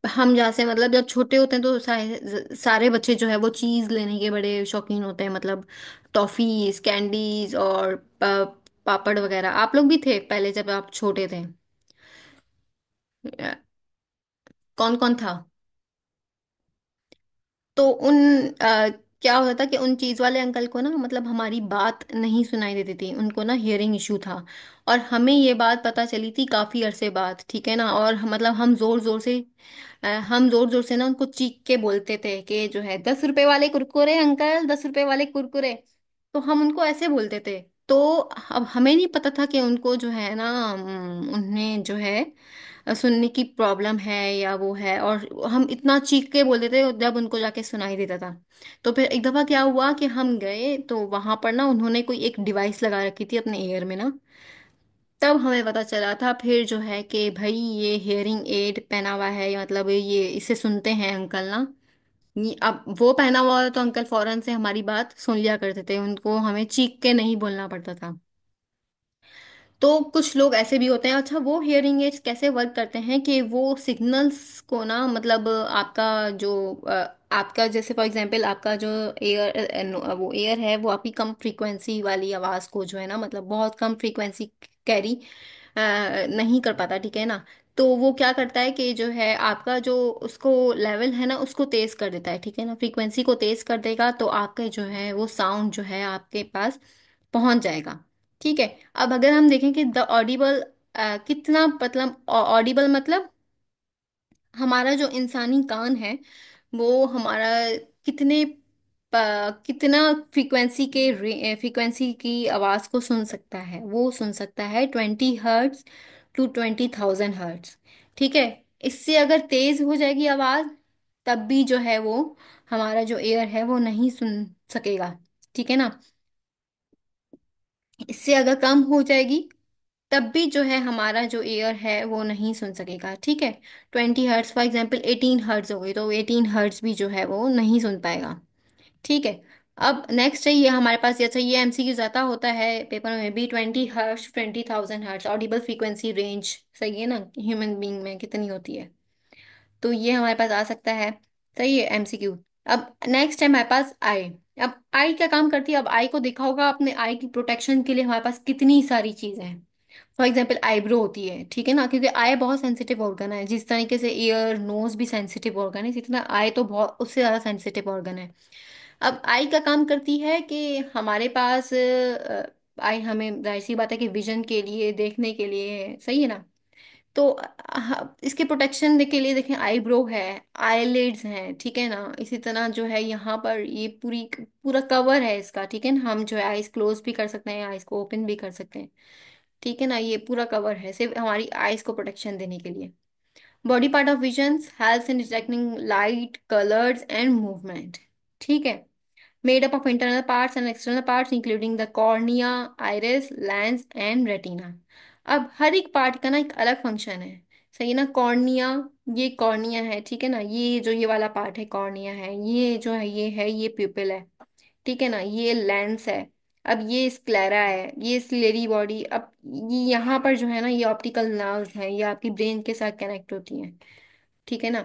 हम जहाँ से मतलब जब छोटे होते हैं तो सारे बच्चे जो है वो चीज लेने के बड़े शौकीन होते हैं, मतलब टॉफीज, कैंडीज और पापड़ वगैरह। आप लोग भी थे पहले जब आप छोटे थे? कौन कौन था? तो उन क्या होता था कि उन चीज वाले अंकल को ना, मतलब हमारी बात नहीं सुनाई देती थी, उनको ना हियरिंग इशू था। और हमें ये बात पता चली थी काफी अरसे बाद, ठीक है ना। और मतलब हम जोर जोर से ना उनको चीख के बोलते थे कि जो है 10 रुपए वाले कुरकुरे अंकल, 10 रुपए वाले कुरकुरे। तो हम उनको ऐसे बोलते थे। तो अब हमें नहीं पता था कि उनको जो है ना, उन्हें जो है सुनने की प्रॉब्लम है या वो है। और हम इतना चीख के बोलते थे जब उनको जाके सुनाई देता था। तो फिर एक दफा क्या हुआ कि हम गए तो वहां पर ना उन्होंने कोई एक डिवाइस लगा रखी थी अपने ईयर में ना। तब हमें पता चला था फिर जो है कि भाई ये हियरिंग एड पहना हुआ है, मतलब ये इसे सुनते हैं अंकल ना। अब वो पहना हुआ है तो अंकल फौरन से हमारी बात सुन लिया करते थे, उनको हमें चीख के नहीं बोलना पड़ता था। तो कुछ लोग ऐसे भी होते हैं। अच्छा, वो हियरिंग एड्स कैसे वर्क करते हैं कि वो सिग्नल्स को ना, मतलब आपका जैसे फॉर एग्जांपल आपका जो एयर वो एयर है वो आपकी कम फ्रीक्वेंसी वाली आवाज को जो है ना, मतलब बहुत कम फ्रीक्वेंसी कैरी नहीं कर पाता, ठीक है ना। तो वो क्या करता है कि जो है आपका जो उसको लेवल है ना उसको तेज कर देता है, ठीक है ना। फ्रीक्वेंसी को तेज कर देगा तो आपके जो है वो साउंड जो है आपके पास पहुंच जाएगा, ठीक है। अब अगर हम देखें कि द ऑडिबल कितना, मतलब ऑडिबल मतलब हमारा जो इंसानी कान है वो हमारा कितने कितना फ्रीक्वेंसी की आवाज को सुन सकता है, वो सुन सकता है 20 हर्ट्स टू 20,000 हर्ट्स, ठीक है। इससे अगर तेज हो जाएगी आवाज तब भी जो है वो हमारा जो एयर है वो नहीं सुन सकेगा, ठीक है ना। इससे अगर कम हो जाएगी तब भी जो है हमारा जो एयर है वो नहीं सुन सकेगा, ठीक है। 20 हर्ट्स फॉर एग्जाम्पल 18 हर्ट्स हो गई तो 18 हर्ट्स भी जो है वो नहीं सुन पाएगा, ठीक है। अब नेक्स्ट है ये हमारे पास, अच्छा ये एमसीक्यू ज्यादा होता है पेपर में भी, 20 hertz 20,000 hertz audible frequency range, सही है ना, ह्यूमन बीइंग में कितनी होती है। तो ये हमारे पास आ सकता है, सही है, एमसीक्यू। अब नेक्स्ट है हमारे पास आई। अब आई क्या काम करती है? अब आई को देखा होगा आपने, आई की प्रोटेक्शन के लिए हमारे पास कितनी सारी चीजें हैं। फॉर एग्जाम्पल आईब्रो होती है, ठीक है ना, क्योंकि आई बहुत सेंसिटिव ऑर्गन है। जिस तरीके से ईयर नोज भी सेंसिटिव ऑर्गन है, इतना आई तो बहुत उससे ज्यादा सेंसिटिव ऑर्गन है। अब आई का काम करती है कि हमारे पास आई हमें जाहिर सी बात है कि विजन के लिए, देखने के लिए, सही है ना। तो इसके प्रोटेक्शन के लिए देखें, आईब्रो है, आईलिड्स हैं, ठीक है ना। इसी तरह जो है यहाँ पर ये पूरा कवर है इसका, ठीक है ना। हम जो है आईज क्लोज भी कर सकते हैं, आईज को ओपन भी कर सकते हैं, ठीक है ना। ये पूरा कवर है सिर्फ हमारी आईज को प्रोटेक्शन देने के लिए। Body part of vision helps in detecting light, colours and movement, ठीक है। Made up of internal parts and external parts including the cornea, iris, lens and retina। अब हर एक पार्ट का ना एक अलग फंक्शन है, सही है ना। कॉर्निया, ये कॉर्निया है, ठीक है ना। ये जो ये वाला पार्ट है कॉर्निया है, ये जो है ये प्यूपिल है, ठीक है ना। ये लेंस है। अब ये स्क्लेरा है, ये स्लेरी बॉडी। अब ये यहाँ पर जो है ना ये ऑप्टिकल नर्व्स हैं, ये आपकी ब्रेन के साथ कनेक्ट होती हैं, ठीक है ना।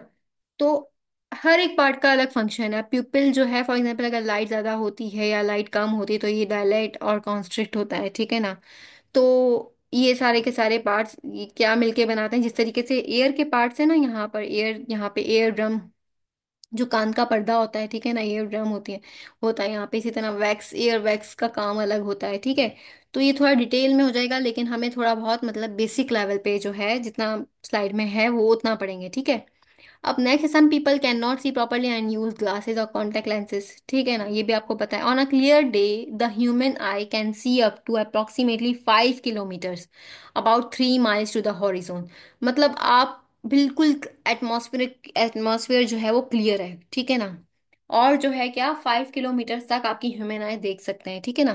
तो हर एक पार्ट का अलग फंक्शन है। प्यूपिल जो है फॉर एग्जांपल अगर लाइट ज्यादा होती है या लाइट कम होती है तो ये डायलेट और कॉन्स्ट्रिक्ट होता है, ठीक है ना। तो ये सारे के सारे पार्ट्स ये क्या मिलके बनाते हैं, जिस तरीके से एयर के पार्ट्स है ना, यहाँ पर एयर, यहाँ पे एयर ड्रम जो कान का पर्दा होता है, ठीक है ना, एयर ड्रम होता है यहाँ पे। इसी तरह वैक्स, एयर वैक्स का काम अलग होता है, ठीक है। तो ये थोड़ा डिटेल में हो जाएगा, लेकिन हमें थोड़ा बहुत मतलब बेसिक लेवल पे जो है जितना स्लाइड में है वो उतना पढ़ेंगे, ठीक है। अब next, some people can not see properly and use glasses और कॉन्टेक्ट लेंसेज, ठीक है ना। ये भी आपको पता है। On a clear day the human eye can see up to approximately 5 kilometres, about 3 miles to the horizon. मतलब आप बिल्कुल एटमॉस्फेयर जो है वो क्लियर है, ठीक है ना। और जो है क्या, 5 किलोमीटर तक आपकी ह्यूमन आई देख सकते हैं, ठीक है ना।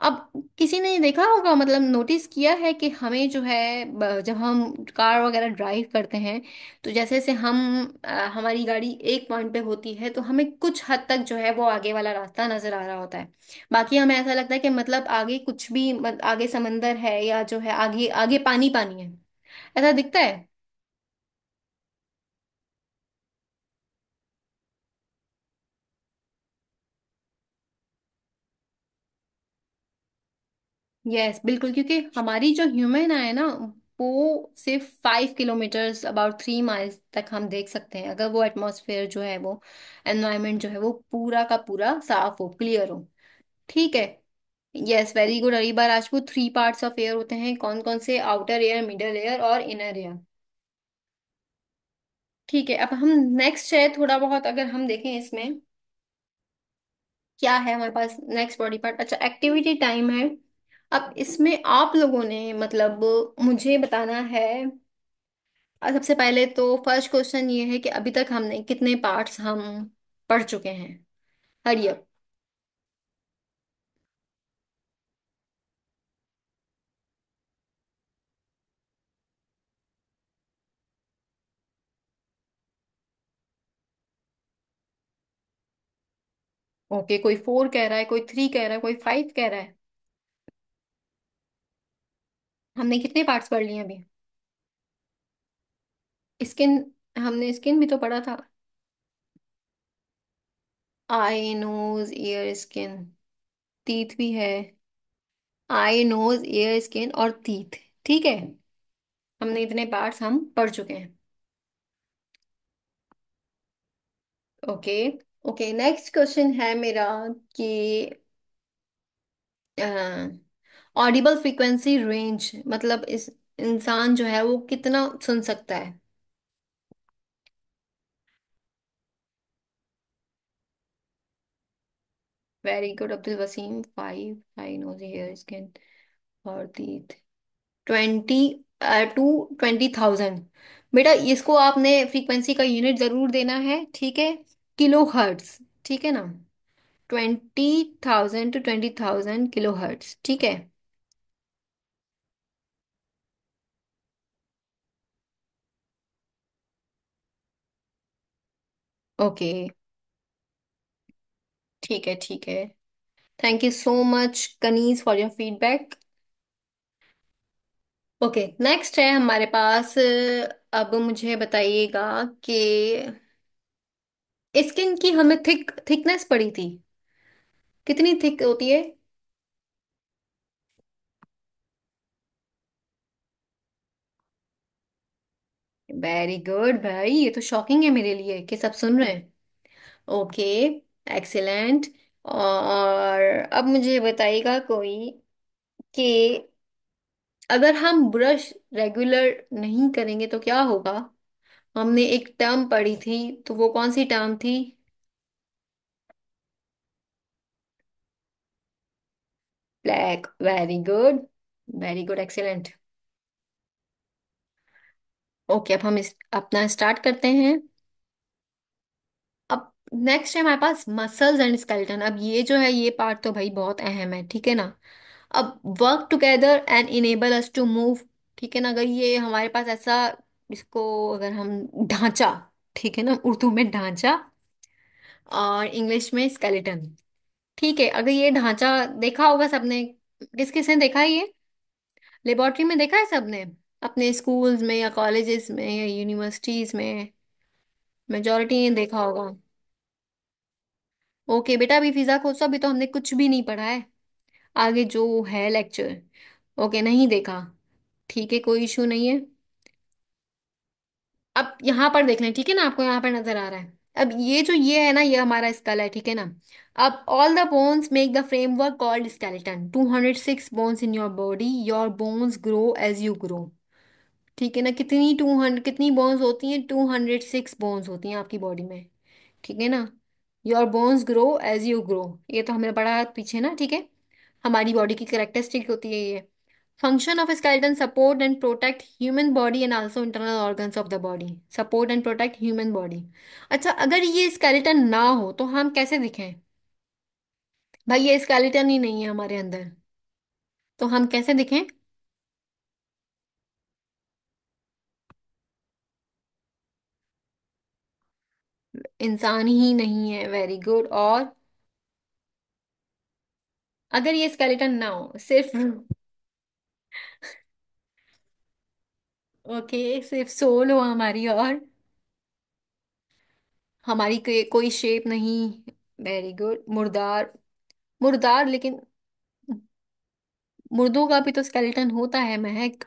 अब किसी ने देखा होगा, मतलब नोटिस किया है कि हमें जो है जब हम कार वगैरह ड्राइव करते हैं तो जैसे जैसे हमारी गाड़ी एक पॉइंट पे होती है तो हमें कुछ हद तक जो है वो आगे वाला रास्ता नजर आ रहा होता है। बाकी हमें ऐसा लगता है कि मतलब आगे कुछ भी आगे समंदर है या जो है आगे आगे पानी पानी है, ऐसा दिखता है। यस बिल्कुल, क्योंकि हमारी जो ह्यूमन है ना, वो सिर्फ 5 किलोमीटर्स, अबाउट 3 माइल्स तक हम देख सकते हैं, अगर वो एटमॉस्फेयर जो है वो, एनवायरनमेंट जो है वो पूरा का पूरा साफ हो, क्लियर हो। ठीक है। Yes very good Areeba Rajput. 3 parts of air होते हैं, कौन कौन से? आउटर एयर, मिडल एयर और इनर एयर। ठीक है, अब हम नेक्स्ट है थोड़ा बहुत अगर हम देखें इसमें क्या है हमारे पास नेक्स्ट बॉडी पार्ट। अच्छा, एक्टिविटी टाइम है। अब इसमें आप लोगों ने मतलब मुझे बताना है। सबसे पहले तो फर्स्ट क्वेश्चन ये है कि अभी तक हमने कितने पार्ट्स हम पढ़ चुके हैं? Hurry up. ओके, कोई 4 कह रहा है, कोई 3 कह रहा है, कोई 5 कह रहा है। हमने कितने पार्ट्स पढ़ लिए अभी? स्किन, हमने स्किन भी तो पढ़ा था। आई, नोज, ईयर, स्किन, टीथ भी है। आई, नोज, ईयर, स्किन और टीथ। ठीक है, हमने इतने पार्ट्स हम पढ़ चुके हैं। ओके। ओके, नेक्स्ट क्वेश्चन है मेरा कि ऑडिबल फ्रीक्वेंसी रेंज, मतलब इस इंसान जो है वो कितना सुन सकता है? Very good Abdul Waseem. 5, eye nose, ear, skin और टीथ। 20 टू 20,000। बेटा इसको आपने फ्रीक्वेंसी का यूनिट जरूर देना है, ठीक है? किलो हर्ट्स, ठीक है ना? 20,000 टू 20,000 किलो हर्ट्स, ठीक है। ओके, ठीक है, ठीक है। Thank you so much Kaneez for your feedback. Okay, next है हमारे पास। अब मुझे बताइएगा कि स्किन की हमें थिकनेस पड़ी थी, कितनी थिक होती है? वेरी गुड भाई, ये तो शॉकिंग है मेरे लिए कि सब सुन रहे हैं। Okay, excellent. और अब मुझे बताइएगा कोई कि अगर हम ब्रश रेगुलर नहीं करेंगे तो क्या होगा? हमने एक टर्म पढ़ी थी, तो वो कौन सी टर्म थी? Black. Very good, very good, excellent. Okay, अब हम अपना स्टार्ट करते हैं। अब नेक्स्ट है हमारे पास मसल्स एंड स्केलेटन। अब ये जो है ये पार्ट तो भाई बहुत अहम है, ठीक है ना? अब work together and enable us to move, ठीक है ना? अगर ये हमारे पास ऐसा, इसको अगर हम ढांचा, ठीक है ना, उर्दू में ढांचा और इंग्लिश में स्केलेटन, ठीक है? अगर ये ढांचा देखा होगा सबने, किस किसने देखा है ये? लेबोरेटरी में देखा है सबने, अपने स्कूल्स में या कॉलेजेस में या यूनिवर्सिटीज में? मेजोरिटी ने देखा होगा। ओके बेटा, अभी फिजा खोजो, अभी तो हमने कुछ भी नहीं पढ़ा है, आगे जो है लेक्चर। ओके, नहीं देखा, ठीक है, कोई इशू नहीं है। अब यहाँ पर देख लें, ठीक है ना? आपको यहाँ पर नजर आ रहा है। अब ये जो ये है ना, ये हमारा स्कल है, ठीक है ना? अब all the bones make the framework called skeleton. 206 bones in your body, your bones grow as you grow. ठीक है ना? कितनी 200, कितनी बोन्स होती हैं? 206 बोन्स होती हैं आपकी बॉडी में, ठीक है ना? Your bones grow as you grow, ये तो हमने पढ़ा पीछे ना, ठीक है? हमारी बॉडी की करेक्टरिस्टिक होती है ये। Function of skeleton support and protect human body and also internal organs of the body. Support and protect human body. अच्छा, अगर ये स्केलेटन ना हो तो हम कैसे दिखें? भाई ये स्केलेटन ही नहीं है हमारे अंदर, तो हम कैसे दिखें? इंसान ही नहीं है, वेरी गुड। और अगर ये स्केलेटन ना हो, सिर्फ ओके, सिर्फ सोल हो हमारी, और हमारी कोई शेप नहीं। Very good, मुर्दार। मुर्दार लेकिन मुर्दों का भी तो स्केलेटन होता है महक।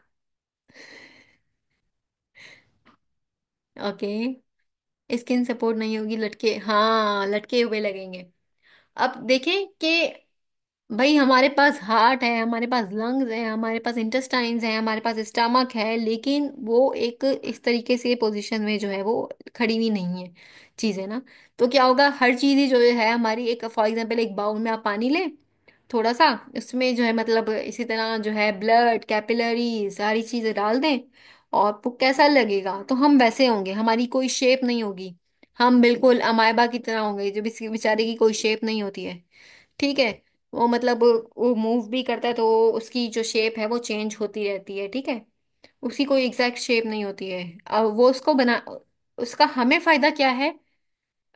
ओके। स्किन सपोर्ट नहीं होगी, लटके, हाँ लटके हुए लगेंगे। अब देखें कि भाई हमारे पास हार्ट है, हमारे पास लंग्स है, हमारे पास इंटेस्टाइन्स है, हमारे पास स्टमक है, लेकिन वो एक इस तरीके से पोजीशन में जो है वो खड़ी हुई नहीं है चीज़, है ना। तो क्या होगा, हर चीज़ ही जो है हमारी, एक फॉर एग्जांपल एक बाउल में आप पानी लें थोड़ा सा, उसमें जो है मतलब इसी तरह जो है ब्लड कैपिलरी सारी चीज़ें डाल दें, और वो कैसा लगेगा, तो हम वैसे होंगे, हमारी कोई शेप नहीं होगी। हम बिल्कुल अमायबा की तरह होंगे, जो बेचारे की कोई शेप नहीं होती है। ठीक है। वो मतलब वो मूव भी करता है तो उसकी जो शेप है वो चेंज होती रहती है, ठीक है। उसकी कोई एग्जैक्ट शेप नहीं होती है। अब वो उसको बना, उसका हमें फायदा क्या है,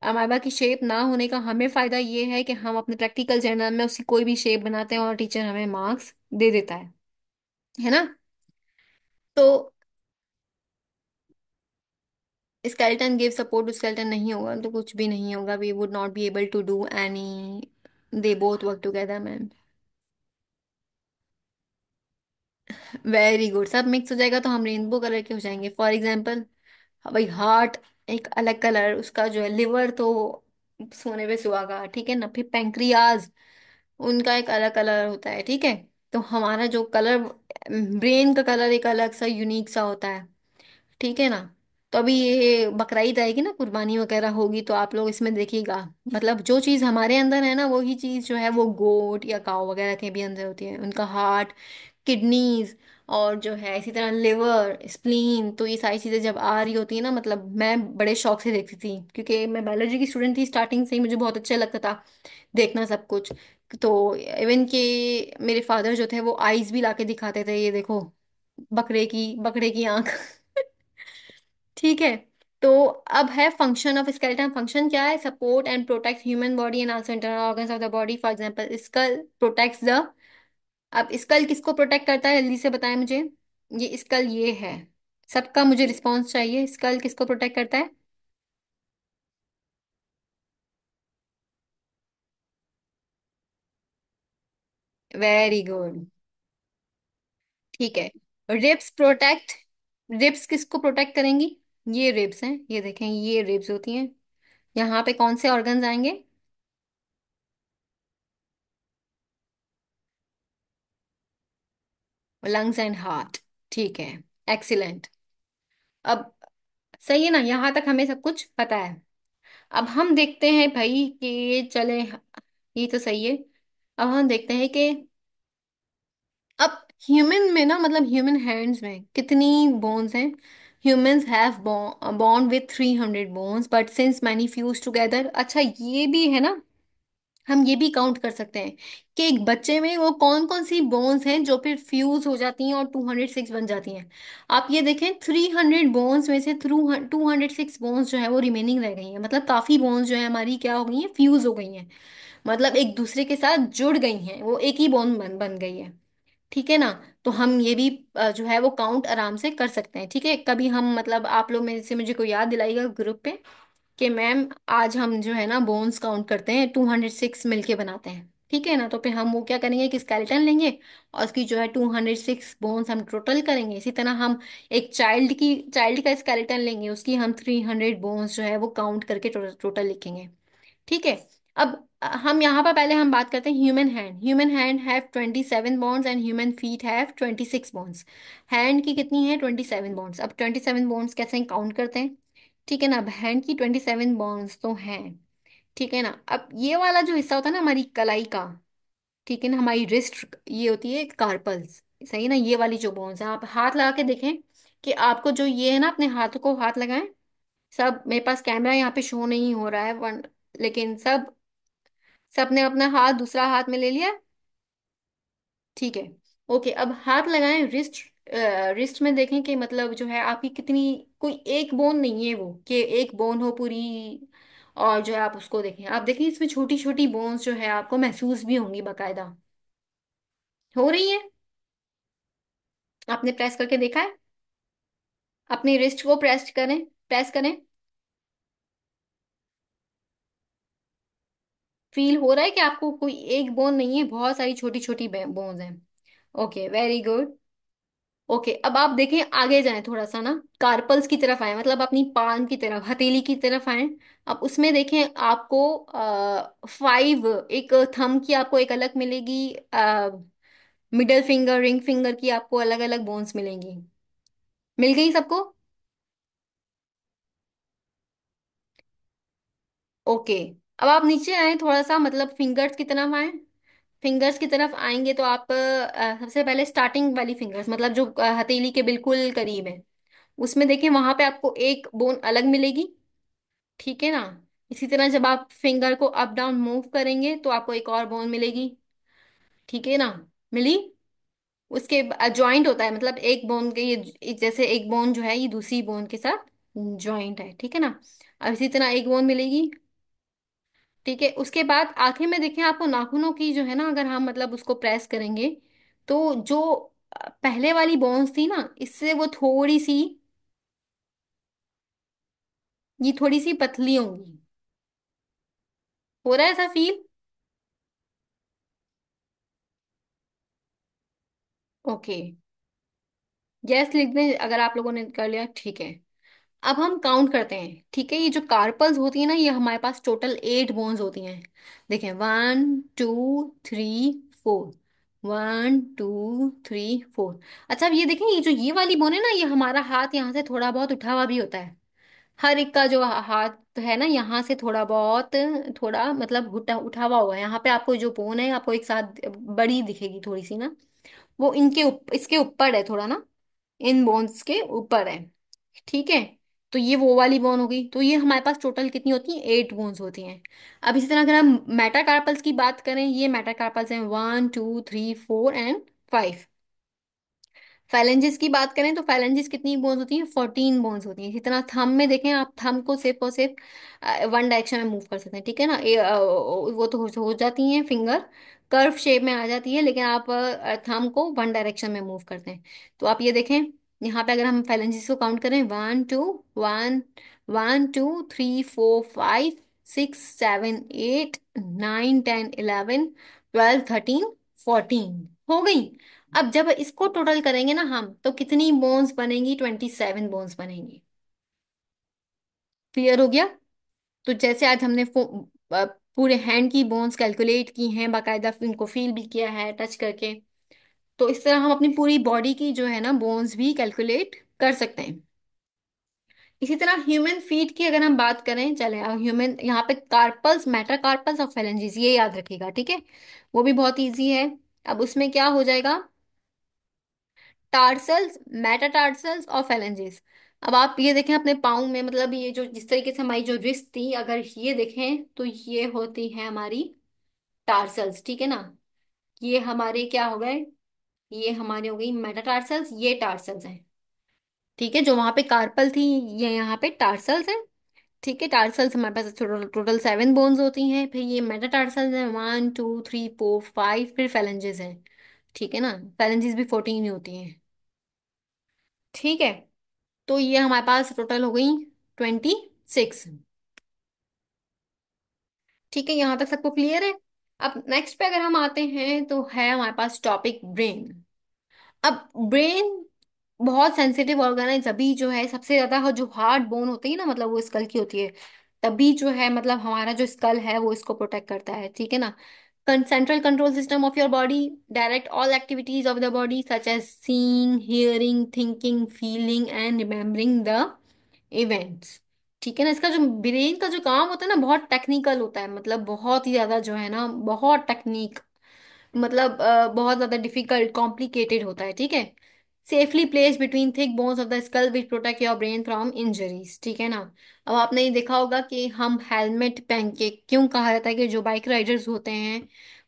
अमाइबा की शेप ना होने का हमें फायदा ये है कि हम अपने प्रैक्टिकल जर्नल में उसकी कोई भी शेप बनाते हैं और टीचर हमें मार्क्स दे देता है ना। तो स्केलेटन गिव सपोर्ट, स्केलेटन नहीं होगा तो कुछ भी नहीं होगा, we would not be able to do any, they both work together ma'am. Very good, सब मिक्स हो जाएगा तो हम रेनबो कलर के हो जाएंगे। फॉर एग्जाम्पल भाई हार्ट एक अलग कलर, उसका जो है लिवर तो सोने पे सुहागा, ठीक है ना। फिर पेंक्रियाज, उनका एक अलग कलर होता है, ठीक है। तो हमारा जो कलर, ब्रेन का कलर एक अलग सा यूनिक सा होता है, ठीक है ना। तो अभी ये बकरीद आएगी ना, कुर्बानी वगैरह होगी, तो आप लोग इसमें देखिएगा, मतलब जो चीज़ हमारे अंदर है ना वही चीज़ जो है वो गोट या काव वगैरह के भी अंदर होती है, उनका हार्ट, किडनीज, और जो है इसी तरह लिवर, स्प्लीन, तो ये सारी चीज़ें जब आ रही होती है ना, मतलब मैं बड़े शौक से देखती थी, क्योंकि मैं बायोलॉजी की स्टूडेंट थी स्टार्टिंग से ही, मुझे बहुत अच्छा लगता था देखना सब कुछ। तो इवन के मेरे फादर जो थे वो आईज भी लाके दिखाते थे, ये देखो बकरे की आंख। ठीक है। तो अब है फंक्शन ऑफ स्केलेटन, फंक्शन क्या है, support and protect human body and also internal organs of the body, for example skull protects the, अब स्कल किसको प्रोटेक्ट करता है, जल्दी से बताएं मुझे। ये स्कल ये है, सबका मुझे रिस्पॉन्स चाहिए, स्कल किसको प्रोटेक्ट करता है। Very good. ठीक है। रिब्स प्रोटेक्ट, रिब्स किसको प्रोटेक्ट करेंगी, ये रिब्स हैं, ये देखें ये रिब्स होती हैं। यहाँ पे कौन से ऑर्गन्स आएंगे, लंग्स एंड हार्ट। ठीक है, एक्सीलेंट। अब सही है ना, यहाँ तक हमें सब कुछ पता है। अब हम देखते हैं भाई कि चले, ये तो सही है। अब हम देखते हैं कि अब ह्यूमन में ना, मतलब ह्यूमन हैंड्स में कितनी बोन्स हैं। Humans have bond with 300 bones but since many fuse together, अच्छा ये भी है ना, हम ये भी काउंट कर सकते हैं कि एक बच्चे में वो कौन कौन सी बोन्स हैं जो फिर फ्यूज हो जाती हैं और 206 बन जाती हैं। आप ये देखें 300 बोन्स में से थ्रू 206 बोन्स जो है वो रिमेनिंग रह गई हैं, मतलब काफी बोन्स जो है हमारी क्या हो गई हैं, फ्यूज हो गई हैं, मतलब एक दूसरे के साथ जुड़ गई हैं, वो एक ही बोन बन गई है। ठीक है ना। तो हम ये भी जो है वो काउंट आराम से कर सकते हैं, ठीक है। कभी हम मतलब आप लोग में से मुझे कोई याद दिलाइएगा ग्रुप पे कि मैम आज हम जो है ना बोन्स काउंट करते हैं, 206 मिलके बनाते हैं, ठीक है ना। तो फिर हम वो क्या करेंगे कि स्केलेटन लेंगे और उसकी जो है 206 बोन्स हम टोटल करेंगे। इसी तरह हम एक चाइल्ड का स्केलेटन लेंगे, उसकी हम 300 बोन्स जो है वो काउंट करके टोटल लिखेंगे, ठीक है। अब हम यहाँ पर पहले हम बात करते हैं human hand, human hand have 27 bonds and human feet have 26 bonds. Hand की कितनी है, 27 बॉन्ड्स। अब 27 बॉन्ड्स कैसे काउंट करते हैं, ठीक है ना। अब हैंड की 27 बॉन्ड्स तो हैं, ठीक है ना। अब ये वाला जो हिस्सा होता है ना हमारी कलाई का, ठीक है ना, हमारी रिस्ट ये होती है कार्पल्स, सही है ना। ये वाली जो बोन्स है, आप हाथ लगा के देखें कि आपको जो ये है ना, अपने हाथ को हाथ लगाएं। सब, मेरे पास कैमरा यहाँ पे शो नहीं हो रहा है वन, लेकिन सबने अपना हाथ दूसरा हाथ में ले लिया, ठीक है। ओके, अब हाथ लगाएं रिस्ट, रिस्ट में देखें कि मतलब जो है आपकी कितनी, कोई एक बोन नहीं है वो कि एक बोन हो पूरी, और जो है आप उसको देखें, आप देखें इसमें छोटी छोटी बोन्स जो है आपको महसूस भी होंगी बाकायदा, हो रही है। आपने प्रेस करके देखा है, अपनी रिस्ट को प्रेस करें, प्रेस करें, फील हो रहा है कि आपको कोई एक बोन नहीं है, बहुत सारी छोटी छोटी बोन्स हैं। Okay, very good. ओके, अब आप देखें, आगे जाएं थोड़ा सा ना, कार्पल्स की तरफ आए, मतलब अपनी पाम की तरफ, हथेली की तरफ आए। अब उसमें देखें आपको 5, एक थंब की आपको एक अलग मिलेगी, मिडल फिंगर, रिंग फिंगर की आपको अलग अलग बोन्स मिलेंगी। मिल गई सबको? ओके। अब आप नीचे आए थोड़ा सा, मतलब फिंगर्स की तरफ आए। फिंगर्स की तरफ आएंगे तो आप सबसे पहले स्टार्टिंग वाली फिंगर्स, मतलब जो हथेली के बिल्कुल करीब है, उसमें देखिए वहां पे आपको एक बोन अलग मिलेगी। ठीक है ना? इसी तरह जब आप फिंगर को अप डाउन मूव करेंगे तो आपको एक और बोन मिलेगी। ठीक है ना? मिली? उसके जॉइंट होता है, मतलब एक बोन के ये जैसे एक बोन जो है ये दूसरी बोन के साथ जॉइंट है। ठीक है ना? अब इसी तरह एक बोन मिलेगी। ठीक है, उसके बाद आखिर में देखें आपको नाखूनों की जो है ना, अगर हम मतलब उसको प्रेस करेंगे तो जो पहले वाली बोन्स थी ना, इससे वो थोड़ी सी, ये थोड़ी सी पतली होंगी। हो रहा है ऐसा फील? ओके, यस लिख दें अगर आप लोगों ने कर लिया। ठीक है, अब हम काउंट करते हैं। ठीक है, ये जो कार्पल्स होती है ना, ये हमारे पास टोटल 8 बोन्स होती हैं। देखें, 1 2 3 4, 1 2 3 4। अच्छा, अब ये देखें, ये जो ये वाली बोन है ना, ये हमारा हाथ यहाँ से थोड़ा बहुत उठा हुआ भी होता है। हर एक का जो हाथ है ना, यहाँ से थोड़ा बहुत, थोड़ा मतलब उठा उठा हुआ होगा। यहाँ पे आपको जो बोन है आपको एक साथ बड़ी दिखेगी थोड़ी सी ना, वो इसके ऊपर है थोड़ा ना, इन बोन्स के ऊपर है। ठीक है, तो ये वो वाली बोन हो गई। तो ये हमारे पास टोटल कितनी होती हैं? 8 बोन्स होती हैं। अब इसी तरह अगर हम मेटाकार्पल्स की बात करें, ये मेटाकार्पल्स हैं 1 2 3 4 एंड 5। फाइलेंजिस की बात करें तो फाइलेंजिस कितनी बोन्स होती हैं? 14 बोन्स होती हैं। इसी तरह थंब में देखें आप, थंब को सिर्फ और सिर्फ वन डायरेक्शन में मूव कर सकते हैं। ठीक है ना? वो तो हो जाती हैं फिंगर, कर्व शेप में आ जाती है, लेकिन आप थंब को वन डायरेक्शन में मूव करते हैं। तो आप ये देखें, यहाँ पे अगर हम फाइलेंजिस को काउंट करें, 1 2 1 3 4 5 6 7 8 9 10 11 12 13 14 हो गई। अब जब इसको टोटल करेंगे ना हम, तो कितनी बोन्स बनेंगी? 27 बोन्स बनेंगी। क्लियर हो गया? तो जैसे आज हमने पूरे हैंड की बोन्स कैलकुलेट की हैं, बाकायदा इनको फील भी किया है टच करके, तो इस तरह हम अपनी पूरी बॉडी की जो है ना बोन्स भी कैलकुलेट कर सकते हैं। इसी तरह ह्यूमन फीट की अगर हम बात करें, चले अब ह्यूमन, यहाँ पे कार्पल्स, मेटाकार्पल्स और फेलेंजिस, ये याद रखिएगा। ठीक है, वो भी बहुत इजी है। अब उसमें क्या हो जाएगा? टार्सल्स, मेटाटार्सल्स और फेलेंजेस। अब आप ये देखें अपने पाँव में, मतलब ये जो जिस तरीके से हमारी जो रिस्ट थी, अगर ये देखें तो ये होती है हमारी टार्सल्स। ठीक है ना? ये हमारे क्या हो गए? ये हमारी हो गई मेटाटार्सल्स, ये टार्सल्स हैं। ठीक है, जो वहां पे कार्पल थी, ये यहाँ पे टार्सल्स हैं। ठीक है, टार्सल्स हमारे पास टोटल टोटल 7 बोन्स होती हैं। फिर ये मेटाटार्सल्स हैं 1 2 3 4 5, फिर फेलेंजेस हैं। ठीक है ना? फेलेंजेस भी 14 ही होती हैं। ठीक है, तो ये हमारे पास टोटल हो गई 26। ठीक है, यहाँ तक सबको क्लियर है? अब नेक्स्ट पे अगर हम आते हैं तो है हमारे पास टॉपिक ब्रेन। अब ब्रेन बहुत सेंसिटिव ऑर्गन है, तभी जो है सबसे ज्यादा जो हार्ड बोन होती है ना, मतलब वो स्कल की होती है, तभी जो है मतलब हमारा जो स्कल है वो इसको प्रोटेक्ट करता है। ठीक है ना? Central control system of your body direct all activities of the body such as seeing, hearing, thinking, feeling and remembering the events. ठीक है ना? इसका जो ब्रेन का जो काम होता है ना, बहुत टेक्निकल होता है, मतलब बहुत ही ज्यादा जो है ना, बहुत टेक्निक, मतलब बहुत ज्यादा डिफिकल्ट कॉम्प्लिकेटेड होता है। ठीक है? Safely place between thick bones of the skull which protect your brain from injuries. ठीक है ना? अब आपने ये देखा होगा कि हम हेलमेट पहन के, क्यों कहा जाता है कि जो बाइक राइडर्स होते हैं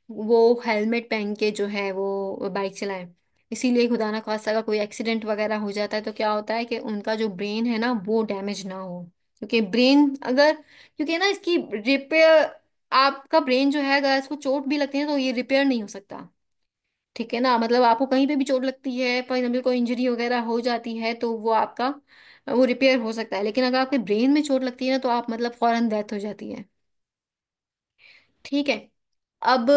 वो हेलमेट पहन के जो है वो बाइक चलाएं? इसीलिए खुदा ना खास्ता अगर कोई एक्सीडेंट वगैरह हो जाता है तो क्या होता है कि उनका जो ब्रेन है ना वो डैमेज ना हो। क्योंकि ब्रेन अगर, क्योंकि ना इसकी रिपेयर, आपका ब्रेन जो है अगर इसको चोट भी लगती है तो ये रिपेयर नहीं हो सकता। ठीक है ना? मतलब आपको कहीं पे भी चोट लगती है, फॉर एग्जाम्पल कोई इंजरी वगैरह हो जाती है, तो वो आपका वो रिपेयर हो सकता है, लेकिन अगर आपके ब्रेन में चोट लगती है ना तो आप मतलब फौरन डेथ हो जाती है। ठीक है, अब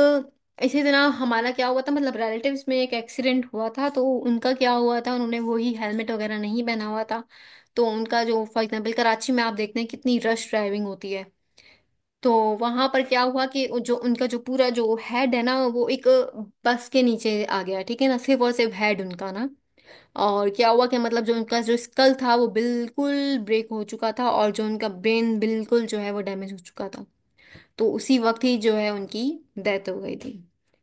इसी तरह हमारा क्या हुआ था, मतलब रिलेटिव्स में एक एक्सीडेंट हुआ था, तो उनका क्या हुआ था, उन्होंने वही हेलमेट वगैरह नहीं पहना हुआ था। तो उनका जो फॉर एग्जांपल कराची में आप देखते हैं कितनी रश ड्राइविंग होती है। तो वहां पर क्या हुआ कि जो उनका जो पूरा जो हेड है ना, वो एक बस के नीचे आ गया, ठीक है ना, सिर्फ और सिर्फ हेड उनका ना। और क्या हुआ कि मतलब जो उनका जो स्कल था वो बिल्कुल ब्रेक हो चुका था, और जो उनका ब्रेन बिल्कुल जो है वो डैमेज हो चुका था। तो उसी वक्त ही जो है उनकी डेथ हो गई थी।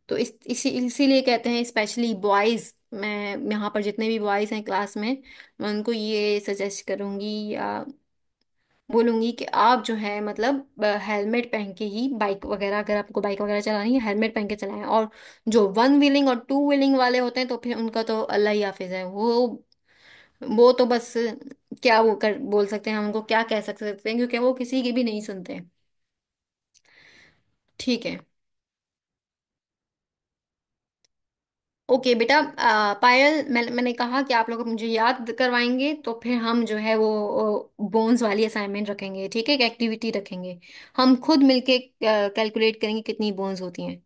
तो इसीलिए कहते हैं स्पेशली बॉयज, मैं यहाँ पर जितने भी बॉयज हैं क्लास में, मैं उनको ये सजेस्ट करूंगी या बोलूंगी कि आप जो है मतलब हेलमेट पहन के ही बाइक वगैरह, अगर आपको बाइक वगैरह चलानी है हेलमेट पहन के चलाएं। और जो वन व्हीलिंग और टू व्हीलिंग वाले होते हैं तो फिर उनका तो अल्लाह ही हाफिज है। वो तो बस क्या वो कर बोल सकते हैं, हम उनको क्या कह सकते हैं, क्योंकि वो किसी की भी नहीं सुनते। ठीक है। ओके बेटा, पायल, मैंने कहा कि आप लोग मुझे याद करवाएंगे, तो फिर हम जो है वो बोन्स वाली असाइनमेंट रखेंगे, ठीक है, एक एक्टिविटी रखेंगे। हम खुद मिलके कैलकुलेट करेंगे कितनी बोन्स होती हैं।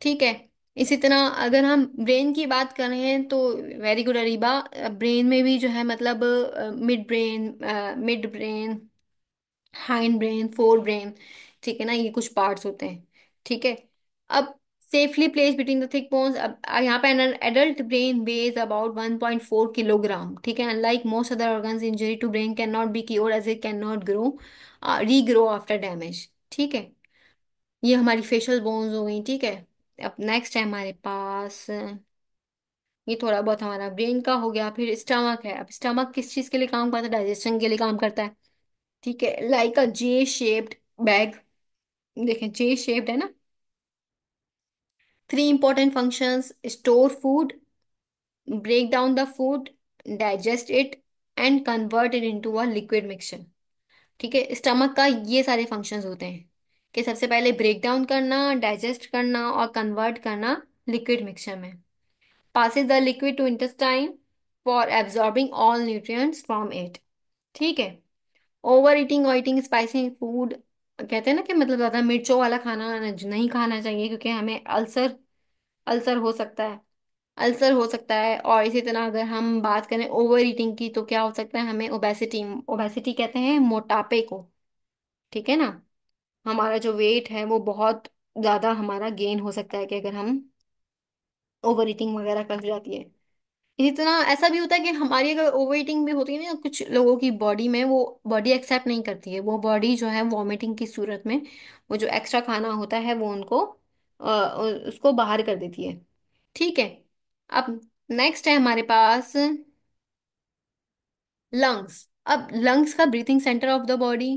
ठीक है। इसी तरह अगर हम ब्रेन की बात कर रहे हैं तो वेरी गुड अरीबा, ब्रेन में भी जो है मतलब mid brain, hind brain, fore brain, ठीक है ना, ये कुछ पार्ट्स होते हैं। ठीक है। अब safely place between the thick bones, अब यहाँ पे adult brain weighs about 1.4 kilogram, ठीक है। Unlike most other organs, injury to brain can not be cure as it can not grow regrow after damage. ठीक है। ये हमारी फेशियल बोन्स हो गई, ठीक है। अब नेक्स्ट है हमारे पास, ये थोड़ा बहुत हमारा ब्रेन का हो गया। फिर स्टमक है। अब स्टमक किस चीज के लिए काम करता है? डाइजेशन के लिए काम करता है। ठीक है, like a J shaped bag. देखें जे शेप्ड है ना। Three important functions: store food, break down the food, digest it, and convert it into a liquid mixture. ठीक है, स्टमक का ये सारे फंक्शंस होते हैं कि सबसे पहले ब्रेक डाउन करना, डाइजेस्ट करना और कन्वर्ट करना लिक्विड मिक्सचर में। passes the liquid to intestine for absorbing all nutrients from it। ठीक है। ओवर ईटिंग और ईटिंग स्पाइसी फूड, कहते हैं ना कि मतलब ज्यादा मिर्चों वाला खाना नहीं खाना चाहिए, क्योंकि हमें अल्सर अल्सर हो सकता है। अल्सर हो सकता है। और इसी तरह अगर हम बात करें ओवर ईटिंग की, तो क्या हो सकता है हमें ओबेसिटी, ओबेसिटी कहते हैं मोटापे को। ठीक है ना। हमारा जो वेट है वो बहुत ज्यादा हमारा गेन हो सकता है कि अगर हम ओवर ईटिंग वगैरह कर जाती है। इसी तरह ऐसा भी होता है कि हमारी अगर ओवर ईटिंग भी होती है ना, कुछ लोगों की बॉडी में वो बॉडी एक्सेप्ट नहीं करती है, वो बॉडी जो है वॉमिटिंग की सूरत में वो जो एक्स्ट्रा खाना होता है वो उनको उसको बाहर कर देती है। ठीक है। अब नेक्स्ट है हमारे पास लंग्स। अब लंग्स का breathing centre of the body,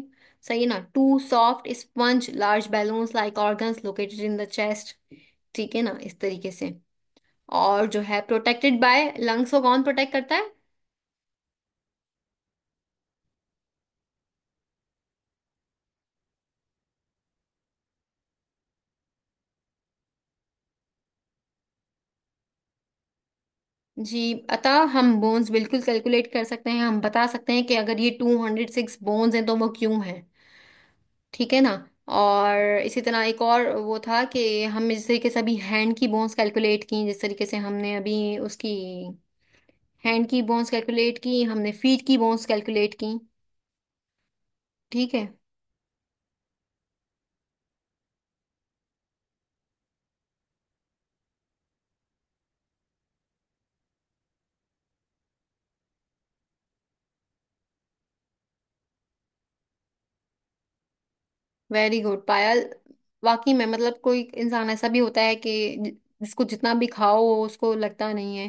सही है ना, two soft sponge large balloons like organs located in the chest. ठीक है ना, इस तरीके से। और जो है प्रोटेक्टेड बाय लंग्स को कौन प्रोटेक्ट करता है? जी, अतः हम बोन्स बिल्कुल कैलकुलेट कर सकते हैं। हम बता सकते हैं कि अगर ये 206 बोन्स हैं तो वो क्यों है। ठीक है ना। और इसी तरह एक और वो था कि हम इस तरीके से अभी हैंड की बोन्स कैलकुलेट की, जिस तरीके से हमने अभी उसकी हैंड की बोन्स कैलकुलेट की, हमने फीट की बोन्स कैलकुलेट की। ठीक है। वेरी गुड पायल। वाकई में मतलब कोई इंसान ऐसा भी होता है कि जिसको जितना भी खाओ वो उसको लगता नहीं है।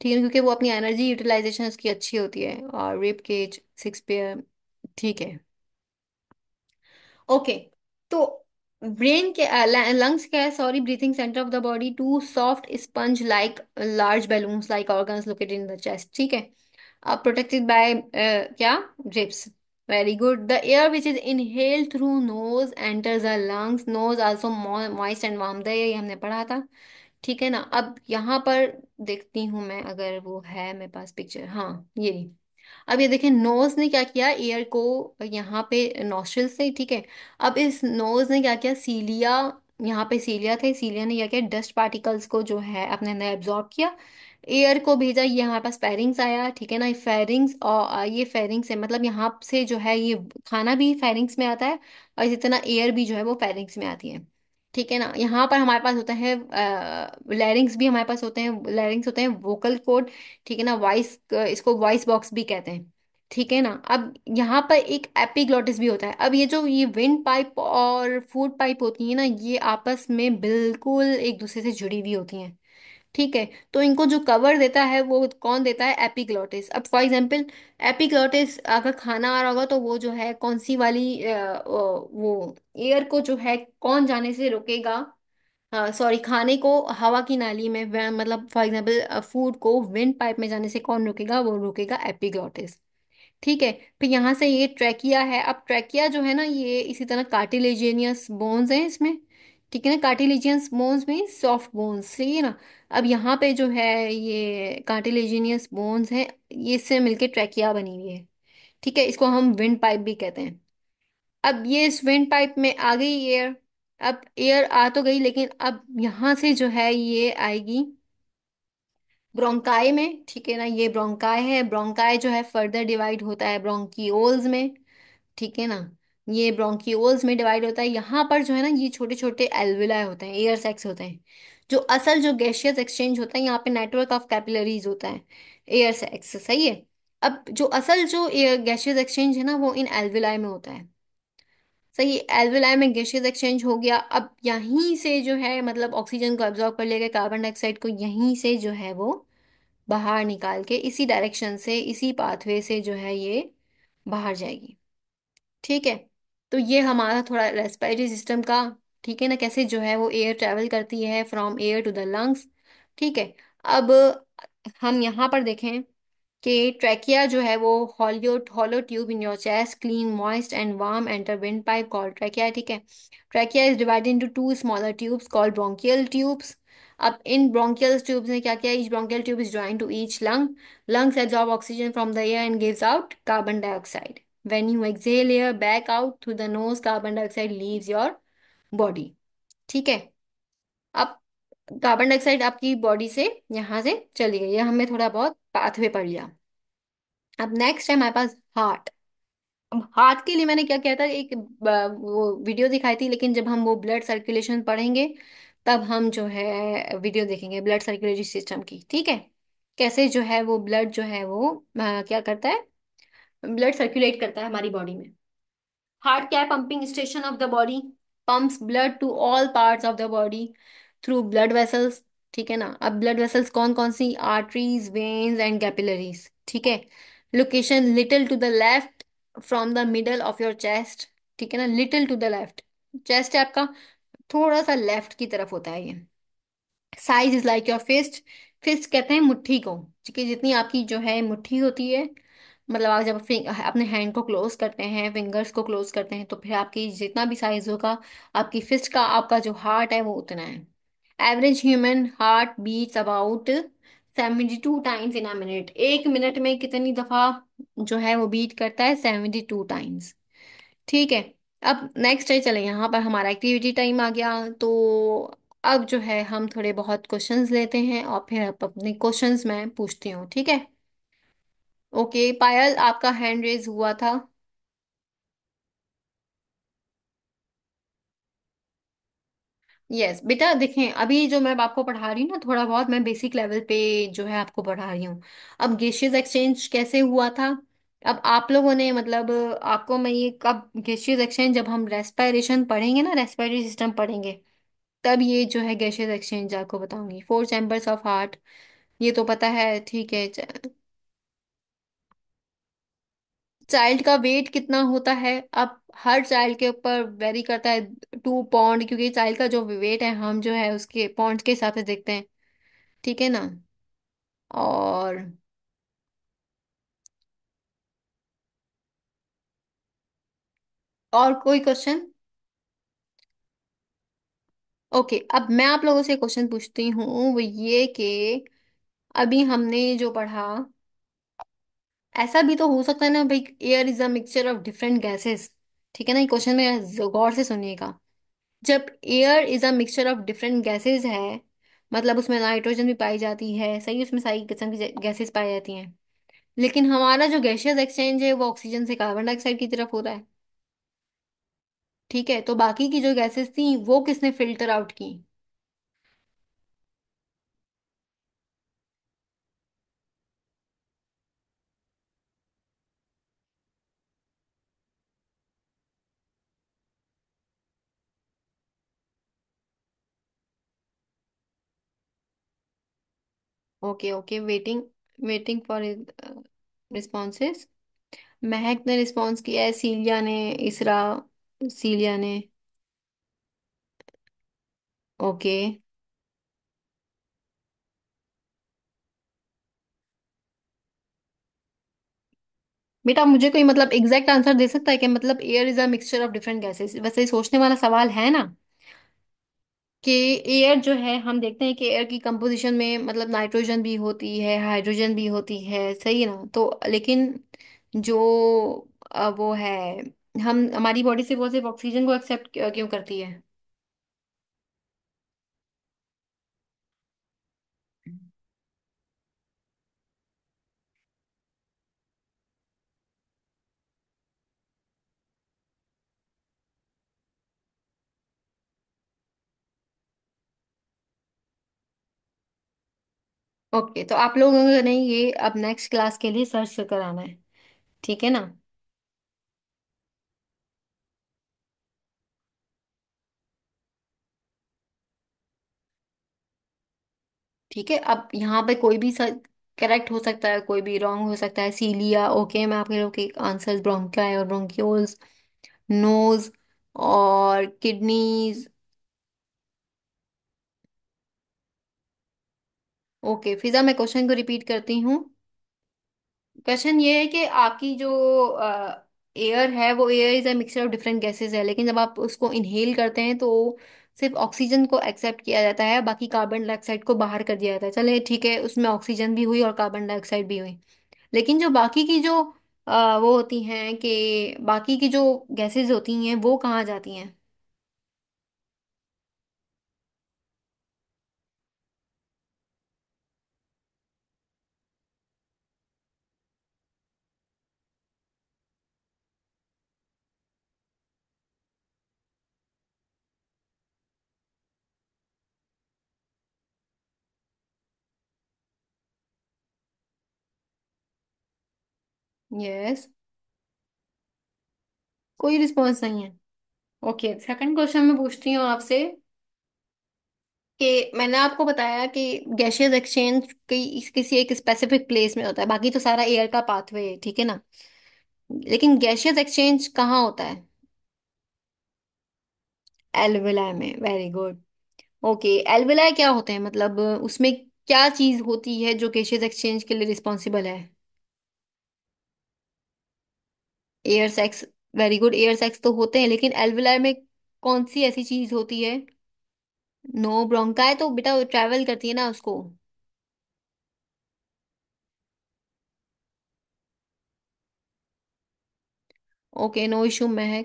ठीक है, क्योंकि वो अपनी एनर्जी यूटिलाइजेशन उसकी अच्छी होती है। और रिब केज, सिक्स पेयर। ठीक है। ओके। तो ब्रेन के लंग्स क्या है, sorry, breathing centre of the body, two soft sponge like large balloons like organs located in the chest. ठीक है। प्रोटेक्टेड बाय क्या, ribs. Very good. The air which is inhaled through nose enters the lungs, nose also moist and warm, the ये हमने पढ़ा था। ठीक है ना। अब यहाँ पर देखती हूँ मैं, अगर वो है मेरे पास पिक्चर, हाँ ये रही। अब ये देखें, नोज ने क्या किया, एयर को यहाँ पे नॉस्ट्रिल से, ठीक है। अब इस नोज ने क्या किया, सीलिया यहाँ पे सीलिया थे, सीलिया ने क्या किया, डस्ट पार्टिकल्स को जो है अपने अंदर एब्जॉर्ब किया, एयर को भेजा, ये हमारे पास फेरिंग्स आया, ठीक है ना, फेरिंग्स, और ये फेरिंग्स है, मतलब यहाँ से जो है ये खाना भी फेरिंग्स में आता है, और इसी तरह एयर भी जो है वो फेरिंग्स में आती है, ठीक है ना। यहाँ पर हमारे पास होता है लैरिंग्स भी हमारे पास होते हैं, लैरिंग्स होते हैं वोकल कोड, ठीक है ना, वॉइस, इसको वॉइस बॉक्स भी कहते हैं, ठीक है ना। अब यहाँ पर एक एपिग्लोटिस भी होता है। अब ये विंड पाइप और फूड पाइप होती है ना, ये आपस में बिल्कुल एक दूसरे से जुड़ी हुई होती हैं, ठीक है। तो इनको जो कवर देता है वो कौन देता है, एपिग्लोटिस। अब फॉर एग्जांपल एपिग्लोटिस अगर खाना आ रहा होगा तो वो जो है कौन सी वाली वो एयर को जो है कौन जाने से रोकेगा, सॉरी, खाने को हवा की नाली में मतलब फॉर एग्जांपल फूड को विंड पाइप में जाने से कौन रोकेगा, वो रोकेगा एपिग्लोटिस, ठीक है। फिर यहाँ से ये ट्रैकिया है। अब ट्रैकिया जो है ना, ये इसी तरह कार्टिलेजिनियस बोन्स हैं इसमें, ठीक है ना, कार्टिलेजियस बोन्स में सॉफ्ट बोन्स, सही है ना। अब यहाँ पे जो है ये कार्टिलेजिनियस बोन्स हैं, ये इससे मिलके ट्रैकिया बनी हुई है, ठीक है, इसको हम विंड पाइप भी कहते हैं। अब ये इस विंड पाइप में आ गई एयर। अब एयर आ तो गई, लेकिन अब यहाँ से जो है ये आएगी ब्रोंकाई में, ठीक है ना, ये ब्रोंकाई है, ब्रोंकाई जो है फर्दर डिवाइड होता है ब्रोंकियोल्स में, ठीक है ना, ये ब्रोंकियोल्स में डिवाइड होता है। यहाँ पर जो है ना ये छोटे छोटे एल्विलाई होते हैं, एयर सैक्स होते हैं। जो असल जो गैसियस एक्सचेंज होता है, यहाँ पे नेटवर्क ऑफ कैपिलरीज होता है, एयर सैक्स, सही है। अब जो असल जो एयर गैसियस एक्सचेंज है ना, वो इन एल्विलाई में होता है, सही है। एल्विलाई में गैसियस एक्सचेंज हो गया। अब यहीं से जो है मतलब ऑक्सीजन को एब्जॉर्ब कर लेगा, कार्बन डाइऑक्साइड को यहीं से जो है वो बाहर निकाल के इसी डायरेक्शन से, इसी पाथवे से जो है ये बाहर जाएगी, ठीक है। तो ये हमारा थोड़ा रेस्पिरेटरी सिस्टम का, ठीक है ना, कैसे जो है वो एयर ट्रेवल करती है from air to the lungs, ठीक है। अब हम यहाँ पर देखें कि ट्रैकिया जो है वो hollow hollow tube in your chest, clean moist and warm enter windpipe called trachea, ठीक है। Trachea is divided into two smaller tubes called bronchial tubes. अब इन ब्रोंकियल ट्यूब्स ने क्या किया, each bronchial tube is join to each lung, lungs absorb oxygen from the air and gives out carbon dioxide. When you exhale air back out through the nose, carbon dioxide leaves your body, ठीक है। अब carbon dioxide आपकी body से यहाँ से चली गई, ये हमें थोड़ा बहुत पाथवे पड़ गया। अब नेक्स्ट है हमारे पास हार्ट। अब हार्ट के लिए मैंने क्या किया था, एक वो वीडियो दिखाई थी, लेकिन जब हम वो ब्लड सर्कुलेशन पढ़ेंगे तब हम जो है वीडियो देखेंगे ब्लड सर्कुलेटरी सिस्टम की, ठीक है, कैसे जो है वो ब्लड जो है वो क्या करता है, ब्लड सर्कुलेट करता है हमारी बॉडी में। हार्ट क्या है, pumping station of the body, pumps blood to all parts of the body through blood vessels, ठीक है ना। अब ब्लड वेसल्स कौन कौन सी, आर्टरीज, वेन्स एंड कैपिलरीज, ठीक है। Location little to the left from the middle of your chest, ठीक है ना, little to the left, chest है आपका थोड़ा सा लेफ्ट की तरफ होता है ये। Size is like your fist, fist कहते हैं मुट्ठी को, ठीक है, जितनी आपकी जो है मुट्ठी होती है, मतलब आप जब अपने हैंड को क्लोज करते हैं, फिंगर्स को क्लोज करते हैं, तो फिर आपकी जितना भी साइज होगा आपकी फिस्ट का, आपका जो हार्ट है वो उतना है। Average human heart beats about 72 times in a minute, एक मिनट में कितनी दफा जो है वो बीट करता है, 72 टाइम्स, ठीक है। अब नेक्स्ट है, चले यहाँ पर हमारा एक्टिविटी टाइम आ गया, तो अब जो है हम थोड़े बहुत क्वेश्चंस लेते हैं और फिर अब अपने क्वेश्चंस मैं पूछती हूँ, ठीक है। ओके पायल, आपका हैंड रेज हुआ था। यस बेटा, देखें अभी जो मैं आपको पढ़ा रही हूँ ना, थोड़ा बहुत मैं बेसिक लेवल पे जो है आपको पढ़ा रही हूँ। अब गैसियस एक्सचेंज कैसे हुआ था, अब आप लोगों ने मतलब आपको मैं ये कब गैसियस एक्सचेंज, जब हम रेस्पिरेशन पढ़ेंगे ना, रेस्पिरेटरी सिस्टम पढ़ेंगे, तब ये जो है गैसियस एक्सचेंज आपको बताऊंगी। फोर चैम्बर्स ऑफ हार्ट, ये तो पता है, ठीक है। चाइल्ड का वेट कितना होता है, अब हर चाइल्ड के ऊपर वेरी करता है, 2 पौंड, क्योंकि चाइल्ड का जो वेट है हम जो है उसके पौंड के हिसाब से देखते हैं, ठीक है ना। और और कोई क्वेश्चन? ओके, अब मैं आप लोगों से क्वेश्चन पूछती हूँ, वो ये कि अभी हमने जो पढ़ा, ऐसा भी तो हो सकता है ना भाई, air is a mixture of different gases, ठीक है ना, ये क्वेश्चन में गौर से सुनिएगा। जब air is a mixture of different gases है, मतलब उसमें नाइट्रोजन भी पाई जाती है, सही, उसमें सारी किस्म की गैसेस पाई जाती हैं, लेकिन हमारा जो गैशियस एक्सचेंज है वो ऑक्सीजन से कार्बन डाइऑक्साइड की तरफ हो रहा है। ठीक है, तो बाकी की जो गैसेस थी वो किसने फिल्टर आउट की? Okay okay, waiting, waiting for responses. महक ने रिस्पॉन्स किया है, सीलिया ने, इसरा, सीलिया ने। ओके। बेटा मुझे कोई मतलब एग्जैक्ट आंसर दे सकता है कि मतलब air is a mixture of different gases, वैसे ही सोचने वाला सवाल है ना। कि एयर जो है, हम देखते हैं कि एयर की कंपोजिशन में मतलब नाइट्रोजन भी होती है, हाइड्रोजन भी होती है, सही है ना, तो लेकिन जो वो है, हम हमारी बॉडी से वो सिर्फ ऑक्सीजन को एक्सेप्ट क्यों करती है? ओके, तो आप लोगों ने ये अब नेक्स्ट क्लास के लिए सर्च कर आना है, ठीक है ना। ठीक है, अब यहाँ पे कोई भी करेक्ट हो सकता है, कोई भी रॉन्ग हो सकता है। सीलिया ओके, मैं आपके लोग के आंसर्स ब्रोंकाई और ब्रोंक्यूल्स, नोज और किडनीज। ओके, फिजा मैं क्वेश्चन को रिपीट करती हूँ। क्वेश्चन ये है कि आपकी जो एयर है वो air is a mixture of different gases है, लेकिन जब आप उसको इनहेल करते हैं तो सिर्फ ऑक्सीजन को एक्सेप्ट किया जाता है, बाकी कार्बन डाइऑक्साइड को बाहर कर दिया जाता है। चले ठीक है, उसमें ऑक्सीजन भी हुई और कार्बन डाइऑक्साइड भी हुई, लेकिन जो बाकी की जो वो होती हैं, कि बाकी की जो गैसेस होती हैं वो कहाँ जाती हैं? यस। कोई रिस्पॉन्स नहीं है। ओके, सेकंड क्वेश्चन मैं पूछती हूँ आपसे कि मैंने आपको बताया कि गैशियस एक्सचेंज किसी एक स्पेसिफिक प्लेस में होता है, बाकी तो सारा एयर का पाथवे है, ठीक है ना। लेकिन गैशियस एक्सचेंज कहाँ होता है? एल्विलाय में, वेरी गुड। ओके, एल्विलाय क्या होते हैं, मतलब उसमें क्या चीज होती है जो गैशियस एक्सचेंज के लिए रिस्पॉन्सिबल है? Air sacs, very good, air sacs तो होते हैं, लेकिन एल्विलाय में कौन सी ऐसी चीज होती है? नो, ब्रोंकाई तो बेटा ट्रैवल करती है ना उसको। ओके, नो इशू में है।